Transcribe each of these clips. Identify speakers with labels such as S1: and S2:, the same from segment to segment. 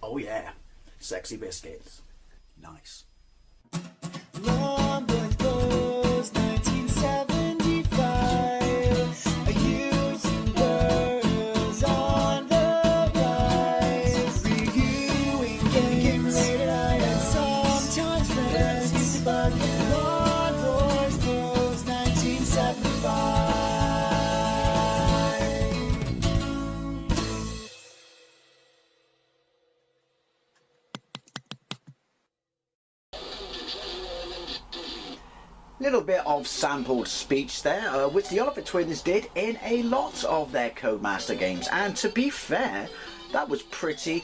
S1: Oh yeah, sexy biscuits. Nice.
S2: Long boys blues, 1975. YouTubers on the rise. Reviewing games late at night and sometimes friends. But Long boys blues, 1975.
S1: Little bit of sampled speech there, which the Oliver Twins did in a lot of their Codemaster games, and to be fair, that was pretty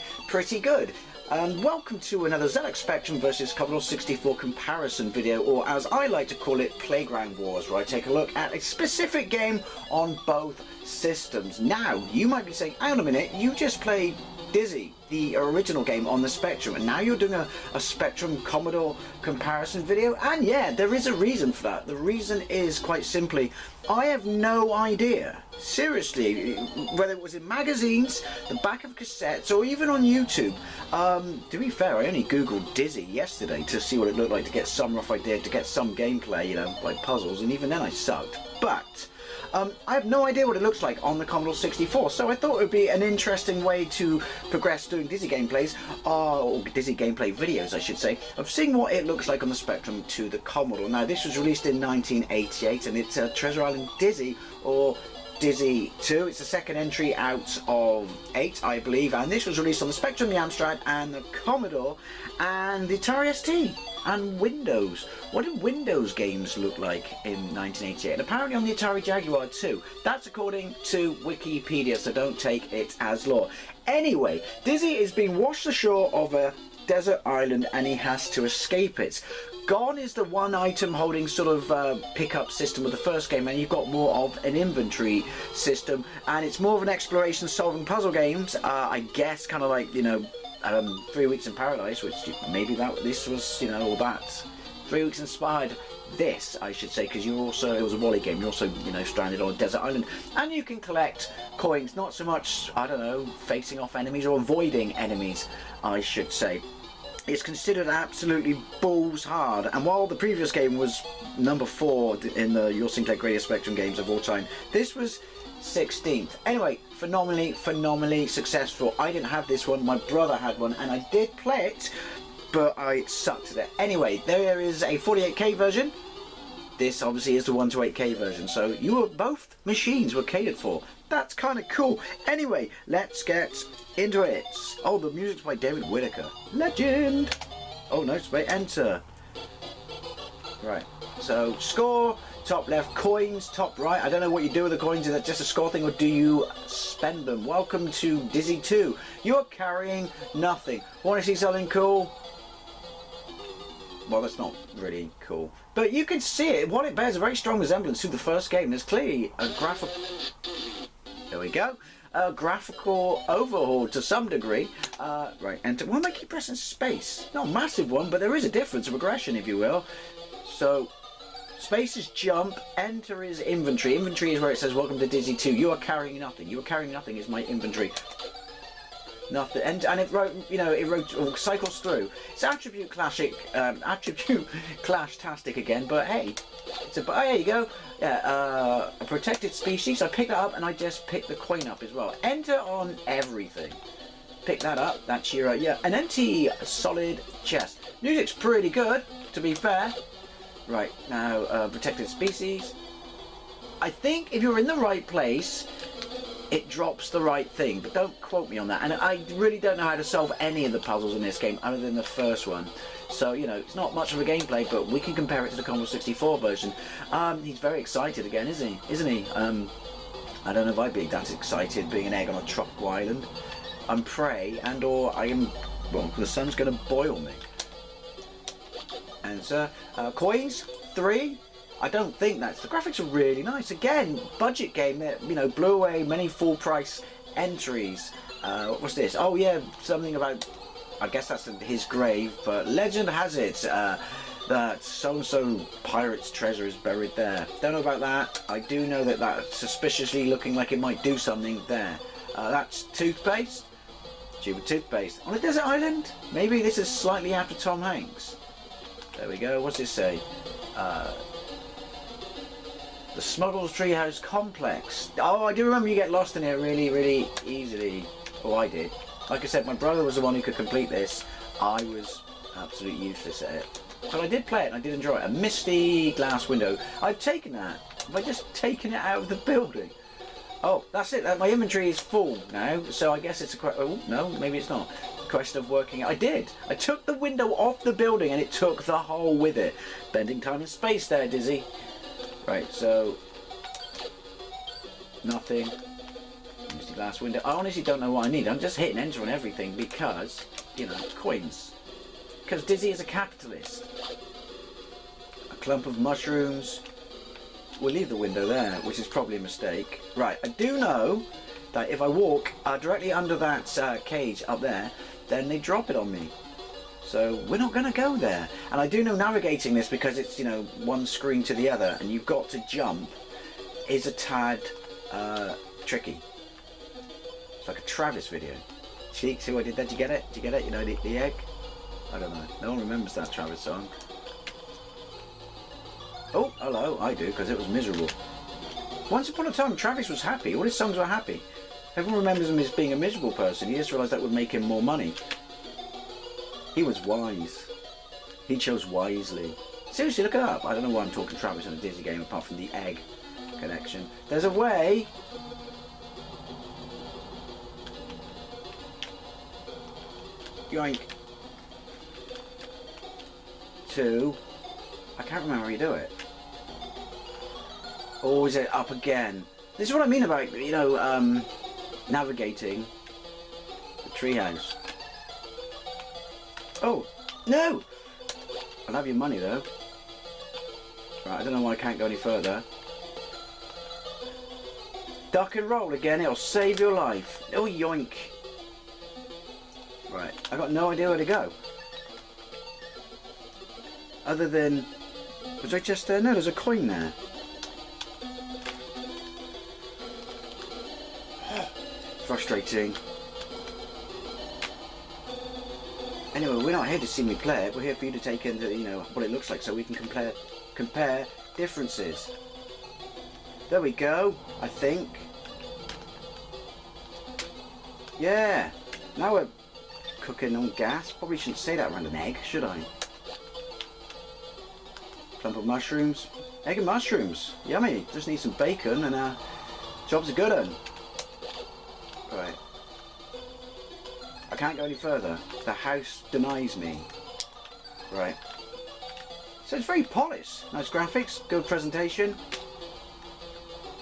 S1: good. Welcome to another ZX Spectrum versus Commodore 64 comparison video, or as I like to call it, Playground Wars, where I take a look at a specific game on both systems. Now, you might be saying, hang on a minute, you just played Dizzy, the original game on the Spectrum, and now you're doing a Spectrum Commodore comparison video, and yeah, there is a reason for that. The reason is quite simply, I have no idea, seriously, whether it was in magazines, the back of cassettes, or even on YouTube. To be fair, I only googled Dizzy yesterday to see what it looked like, to get some rough idea, to get some gameplay, you know, like puzzles, and even then I sucked. But I have no idea what it looks like on the Commodore 64, so I thought it would be an interesting way to progress doing Dizzy gameplays, or Dizzy gameplay videos I should say, of seeing what it looks like on the Spectrum to the Commodore. Now this was released in 1988 and it's Treasure Island Dizzy, or Dizzy 2. It's the second entry out of 8 I believe, and this was released on the Spectrum, the Amstrad and the Commodore and the Atari ST and Windows. What did Windows games look like in 1988? And apparently on the Atari Jaguar too. That's according to Wikipedia, so don't take it as law. Anyway, Dizzy is being washed ashore of a desert island and he has to escape it. Gone is the one item holding sort of pickup system of the first game, and you've got more of an inventory system, and it's more of an exploration solving puzzle games, I guess, kind of like, you know, 3 Weeks in Paradise, which maybe this was, you know, all that. 3 Weeks inspired this, I should say, because you're also, it was a Wally game, you're also, you know, stranded on a desert island, and you can collect coins, not so much, I don't know, facing off enemies or avoiding enemies, I should say. It's considered absolutely balls hard, and while the previous game was number 4 in the Your Sinclair Greatest Spectrum games of all time, this was 16th. Anyway, phenomenally successful. I didn't have this one, my brother had one, and I did play it, but I sucked at it. Anyway, there is a 48K version. This obviously is the 128K version, so both machines were catered for. That's kind of cool. Anyway, let's get into it. Oh, the music's by David Whittaker. Legend! Oh no, it's by Enter. Right, so score, top left, coins, top right. I don't know what you do with the coins. Is that just a score thing, or do you spend them? Welcome to Dizzy 2. You're carrying nothing. Want to see something cool? Well, that's not really cool. But you can see it. What it bears a very strong resemblance to the first game. There's clearly a graphical... There we go. A graphical overhaul to some degree. Right, enter. Why am I keep pressing space? Not a massive one, but there is a difference, a regression, if you will. So, space is jump, enter is inventory. Inventory is where it says, welcome to Dizzy 2. You are carrying nothing. You are carrying nothing is my inventory. Nothing, and it wrote, you know, cycles through. It's attribute classic, attribute clash-tastic again, but hey, it's a, oh, there you go. Yeah, a protected species. I picked that up, and I just picked the coin up as well. Enter on everything. Pick that up. That's your yeah, an empty solid chest. Music's pretty good, to be fair. Right now, protected species. I think if you're in the right place, it drops the right thing, but don't quote me on that. And I really don't know how to solve any of the puzzles in this game other than the first one. So, you know, it's not much of a gameplay, but we can compare it to the Commodore 64 version. He's very excited again, isn't he? I don't know if I'd be that excited being an egg on a tropical island. I'm prey, and or I am, well, the sun's going to boil me. And coins, 3. I don't think that's... The graphics are really nice. Again, budget game that, you know, blew away many full-price entries. What was this? Oh, yeah, something about... I guess that's his grave, but legend has it that so-and-so pirate's treasure is buried there. Don't know about that. I do know that that's suspiciously looking like it might do something there. That's toothpaste. Tube of toothpaste. On a desert island? Maybe this is slightly after Tom Hanks. There we go. What's this say? The Smuggler's Treehouse Complex. Oh, I do remember you get lost in here really, really easily. Oh, I did. Like I said, my brother was the one who could complete this. I was absolutely useless at it. But I did play it and I did enjoy it. A misty glass window. I've taken that. Have I just taken it out of the building? Oh, that's it. My inventory is full now. So I guess it's a question. Oh, no, maybe it's not. Question of working. I did. I took the window off the building and it took the hole with it. Bending time and space there, Dizzy. Right, so nothing. Misty glass window. I honestly don't know what I need. I'm just hitting enter on everything because, you know, coins. Because Dizzy is a capitalist. A clump of mushrooms. We'll leave the window there, which is probably a mistake. Right, I do know that if I walk directly under that cage up there, then they drop it on me. So we're not going to go there. And I do know navigating this because it's, you know, one screen to the other and you've got to jump is a tad tricky. It's like a Travis video. Cheek, see what I did there? Did you get it? Did you get it? You know, the egg? I don't know. No one remembers that Travis song. Oh, hello. I do, because it was miserable. Once upon a time, Travis was happy. All his songs were happy. Everyone remembers him as being a miserable person. He just realised that would make him more money. He was wise. He chose wisely. Seriously, look it up. I don't know why I'm talking Travis in a Disney game apart from the egg connection. There's a way. Yoink. To. I can't remember how you do it. Or is it up again? This is what I mean about, you know, navigating the treehouse. Oh, no! I'll have your money though. Right, I don't know why I can't go any further. Duck and roll again, it'll save your life. Oh, yoink. Right, I got no idea where to go. Other than, was I just there? No, there's a coin there. Frustrating. Anyway, we're not here to see me play it. We're here for you to take into, you know, what it looks like, so we can compare differences. There we go. I think. Yeah. Now we're cooking on gas. Probably shouldn't say that around an egg, should I? Clump of mushrooms. Egg and mushrooms. Yummy. Just need some bacon and job's a good one. Right. I can't go any further. The house denies me. Right. So it's very polished. Nice graphics. Good presentation.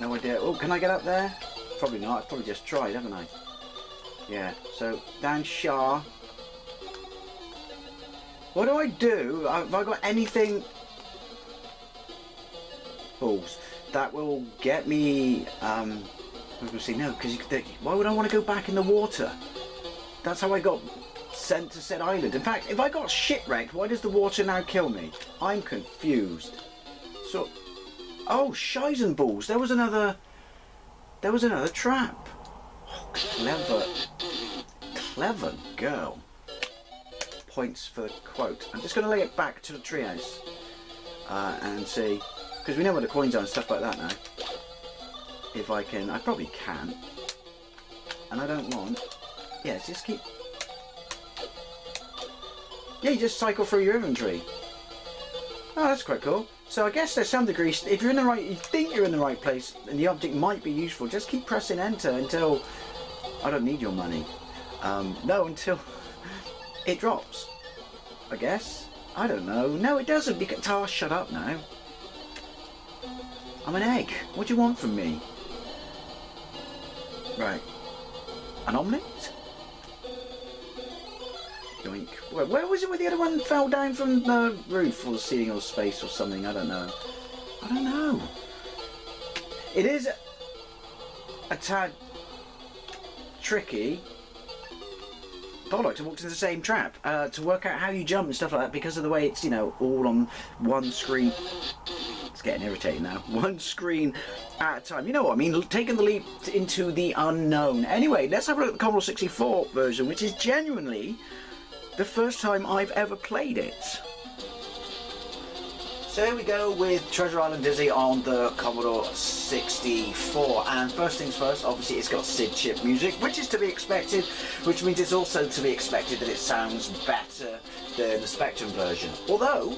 S1: No idea. Oh, can I get up there? Probably not. I've probably just tried, haven't I? Yeah. So, Dan Shah. What do I do? Have I got anything... balls that will get me... We'll see. No, because why would I want to go back in the water? That's how I got sent to said island. In fact, if I got shipwrecked, why does the water now kill me? I'm confused. So, oh, shizen balls. There was another trap. Oh, clever, clever girl. Points for the quote. I'm just going to lay it back to the treehouse and see, because we know where the coins are and stuff like that now. If I can, I probably can. And I don't want. Yeah, just keep. Yeah, you just cycle through your inventory. Oh, that's quite cool. So I guess there's some degree, if you're in the right, you think you're in the right place and the object might be useful, just keep pressing enter until, I don't need your money. No, until it drops. I guess. I don't know. No, it doesn't. Because, oh, shut up now. I'm an egg. What do you want from me? Right. An omelette? Yoink. Where was it where the other one fell down from the roof or the ceiling or space or something? I don't know. I don't know. It is a tad tricky. Bollocks, I walked into the same trap to work out how you jump and stuff like that because of the way it's, you know, all on one screen. It's getting irritating now. One screen at a time. You know what I mean? Taking the leap into the unknown. Anyway, let's have a look at the Commodore 64 version, which is genuinely the first time I've ever played it. So here we go with Treasure Island Dizzy on the Commodore 64. And first things first, obviously it's got SID chip music, which is to be expected, which means it's also to be expected that it sounds better than the Spectrum version. Although,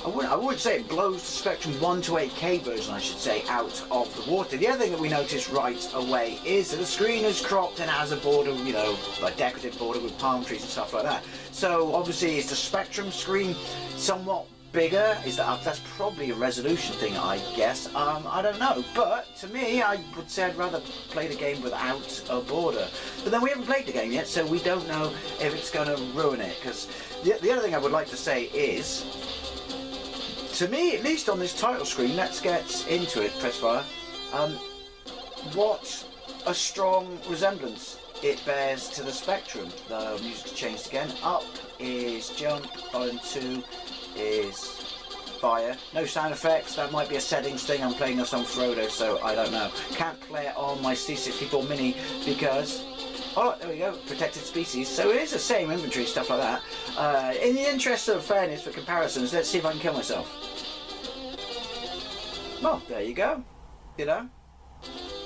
S1: I wouldn't say it blows the Spectrum 1 to 8K version, I should say, out of the water. The other thing that we notice right away is that the screen is cropped and has a border, you know, like decorative border with palm trees and stuff like that. So obviously is the Spectrum screen somewhat bigger? Is that's probably a resolution thing, I guess. I don't know, but to me, I would say I'd rather play the game without a border. But then we haven't played the game yet, so we don't know if it's going to ruin it. Because the other thing I would like to say is, to me, at least on this title screen, let's get into it. Press fire. What a strong resemblance it bears to the Spectrum. The music's changed again. Up is jump, R2 is fire. No sound effects. That might be a settings thing. I'm playing this on Frodo, so I don't know. Can't play it on my C64 Mini because, oh, there we go, protected species. So it is the same inventory, stuff like that. In the interest of fairness for comparisons, let's see if I can kill myself. Well, there you go. You know,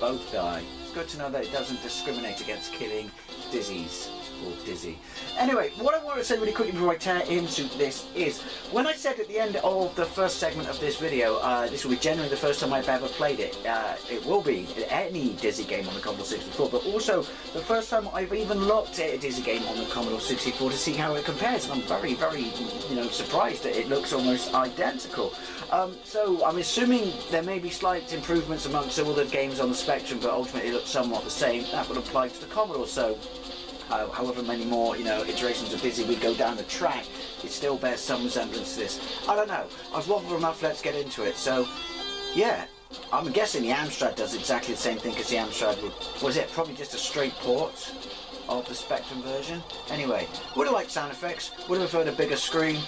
S1: both die. It's good to know that it doesn't discriminate against killing Dizzies. Or Dizzy. Anyway, what I want to say really quickly before I tear into this is, when I said at the end of the first segment of this video, this will be generally the first time I've ever played it. It will be any Dizzy game on the Commodore 64, but also the first time I've even looked at a Dizzy game on the Commodore 64 to see how it compares, and I'm very, very, you know, surprised that it looks almost identical. So I'm assuming there may be slight improvements amongst all the games on the Spectrum, but ultimately it looks somewhat the same. That would apply to the Commodore, so however many more, you know, iterations of Dizzy we go down the track, it still bears some resemblance to this. I don't know. I've waffled enough, let's get into it. So, yeah, I'm guessing the Amstrad does exactly the same thing as the Amstrad would. Was it probably just a straight port of the Spectrum version? Anyway, would have liked sound effects, would have preferred a bigger screen.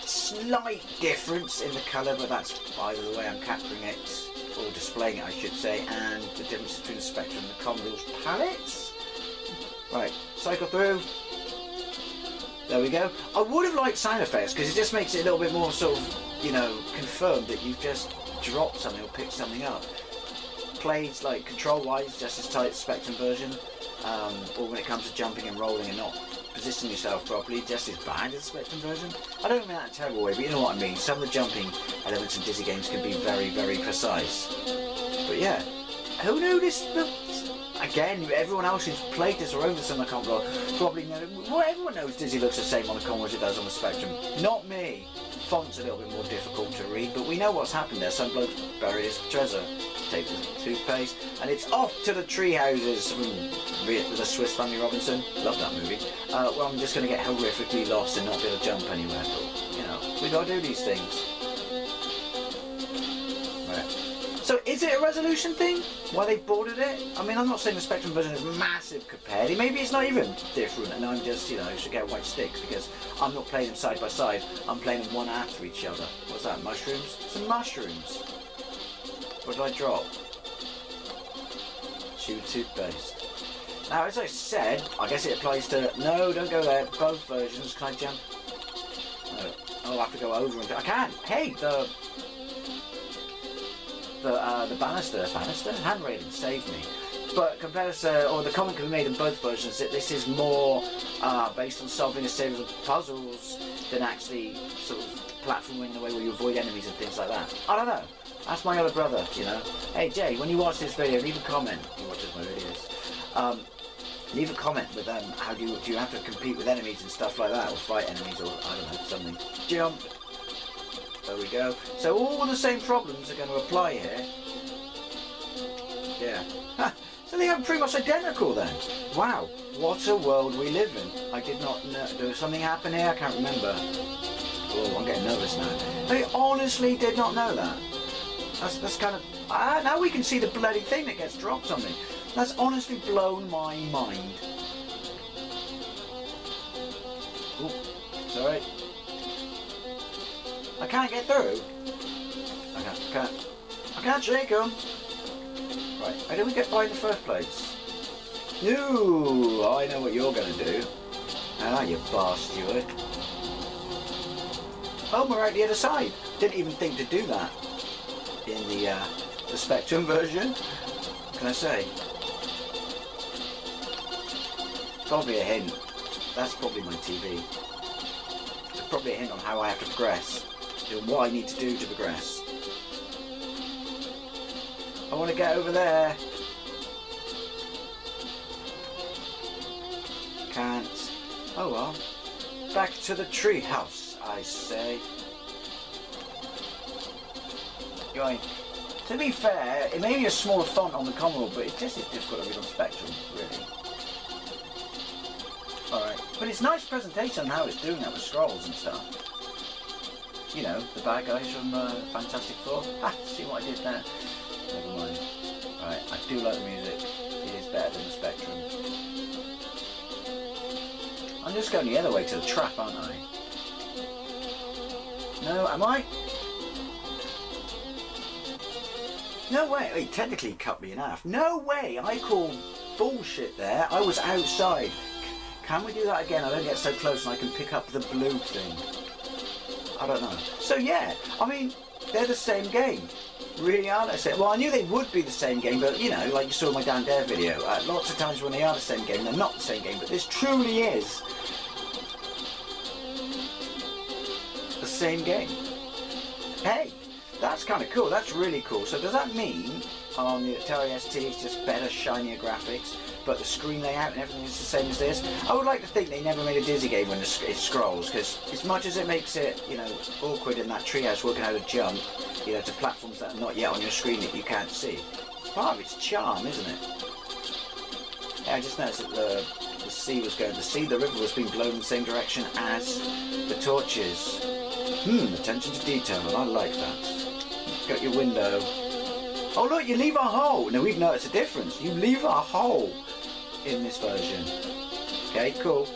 S1: Slight difference in the colour, but that's either the way I'm capturing it, or displaying it I should say, and the difference between the Spectrum and the Commodore's palettes. Right, cycle through. There we go. I would have liked sound effects because it just makes it a little bit more sort of, you know, confirmed that you've just dropped something or picked something up. Plays like control-wise just as tight as Spectrum version, or when it comes to jumping and rolling and not positioning yourself properly, just as bad as the Spectrum version. I don't mean that in a terrible way, but you know what I mean. Some of the jumping elements in Dizzy games can be very, very precise. But yeah, who knew this? Again, everyone else who's played this or owned this on the Commodore probably knows. Well, everyone knows Dizzy looks the same on the Commodore as it does on the Spectrum. Not me. Font's a little bit more difficult to read, but we know what's happened there. Some bloke's buried his treasure. Take the toothpaste, and it's off to the tree houses with the Swiss Family Robinson. Love that movie. Well, I'm just going to get horrifically lost and not be able to jump anywhere. But, you know, we got to do these things. So is it a resolution thing? Why they bordered it? I mean, I'm not saying the Spectrum version is massive compared. Maybe it's not even different, and I'm just, you know, should get a white stick because I'm not playing them side by side. I'm playing them one after each other. What's that? Mushrooms? Some mushrooms. What did I drop? Chewed toothpaste. Now, as I said, I guess it applies to. No, don't go there. Both versions. Can I jump? No. I'll have to go over and. I can. Hey, the banister hand railing saved me. But compared to, or the comment can be made in both versions that this is more based on solving a series of puzzles than actually sort of platforming in a way where you avoid enemies and things like that. I don't know. That's my other brother, you know. Hey Jay, when you watch this video, leave a comment. He watches my videos. Leave a comment with how do you have to compete with enemies and stuff like that, or fight enemies, or I don't know, something. Jump. There we go. So all the same problems are going to apply here. Yeah. Ha! So they are pretty much identical then. Wow. What a world we live in. I did not know. There was something happen here? I can't remember. Oh, I'm getting nervous now. I honestly did not know that. That's kind of... now we can see the bloody thing that gets dropped on me. That's honestly blown my mind. Ooh, sorry. I can't get through. I can't shake them. Right, how do we get by in the first place? No, I know what you're going to do. Ah, you bar steward. Oh, we're out the other side. Didn't even think to do that in the Spectrum version. What can I say? Probably a hint. That's probably my TV. It's probably a hint on how I have to progress. And what I need to do to progress. I want to get over there. Can't. Oh well. Back to the treehouse, I say. Yoink. To be fair, it may be a smaller font on the Commodore, but it's just as difficult to read on Spectrum, really. Alright. But it's nice presentation on how it's doing that with scrolls and stuff. You know, the bad guys from Fantastic Four. Ha! See what I did there? Never mind. Alright, I do like the music. It is better than the Spectrum. I'm just going the other way to the trap, aren't I? No, am I? No way. He technically cut me in half. No way. I call bullshit there. I was outside. Can we do that again? I don't get so close and I can pick up the blue thing. I don't know. So yeah, I mean, they're the same game. Really are they? Well, I knew they would be the same game, but you know, like you saw in my Dan Dare video, lots of times when they are the same game, they're not the same game, but this truly is the same game. Hey, that's kind of cool. That's really cool. So does that mean on the Atari ST it's just better, shinier graphics, but the screen layout and everything is the same as this? I would like to think they never made a Dizzy game when it scrolls, because as much as it makes it, you know, awkward in that treehouse working out a jump, you know, to platforms that are not yet on your screen that you can't see. It's part of its charm, isn't it? Yeah, I just noticed that the sea was going, the river was being blown in the same direction as the torches. Attention to detail, and I like that. Got your window. Oh look, you leave a hole. Now we've noticed a difference. You leave a hole in this version. Okay, cool.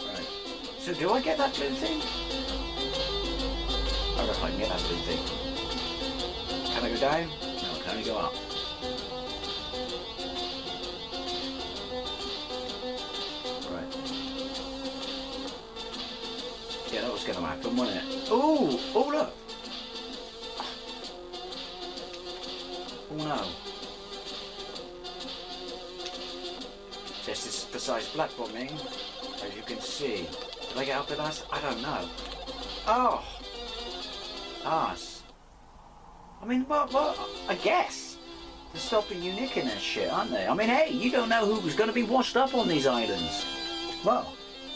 S1: Right. So do I get that blue thing? I reckon I can get that blue thing. Can I go down? No, I can only go up. Right. Yeah, that was going to happen, wasn't it? Ooh! Oh, look! Oh no. Just this precise black bombing, as you can see. Did I get up with that? I don't know. Oh! Arse. I mean, what? I guess. They're stopping you nicking that shit, aren't they? I mean, hey, you don't know who's going to be washed up on these islands. Well,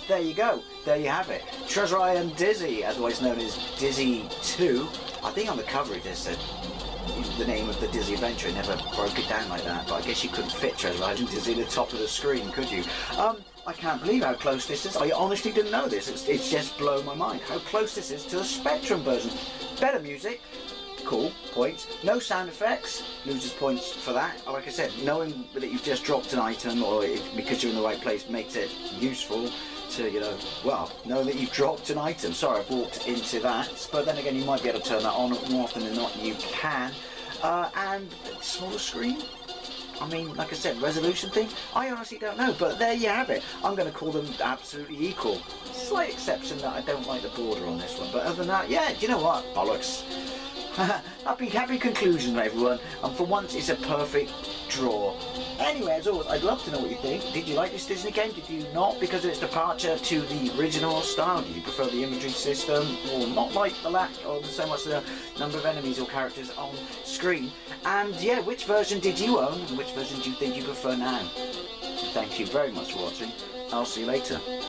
S1: there you go. There you have it. Treasure Island Dizzy, otherwise known as Dizzy 2. I think on the cover it just said the name of the Dizzy adventure. It never broke it down like that, but I guess you couldn't fit Treasure Island Dizzy at the top of the screen, could you? I can't believe how close this is. I honestly didn't know this. It's just blown my mind how close this is to the Spectrum version. Better music. Cool, points. No sound effects, loses points for that. Like I said, knowing that you've just dropped an item or because you're in the right place makes it useful to, you know, well, knowing that you've dropped an item. Sorry, I've walked into that, but then again, you might be able to turn that on more often than not. You can. And smaller screen. I mean, like I said, resolution thing, I honestly don't know, but there you have it. I'm going to call them absolutely equal. Slight exception that I don't like the border on this one, but other than that, yeah, do you know what? Bollocks. happy conclusion, everyone. And for once, it's a perfect draw. Anyway, as always, I'd love to know what you think. Did you like this Disney game? Did you not? Because of its departure to the original style. Did you prefer the inventory system, or not like the lack or so much the number of enemies or characters on screen? And yeah, which version did you own, and which version do you think you prefer now? Thank you very much for watching. I'll see you later.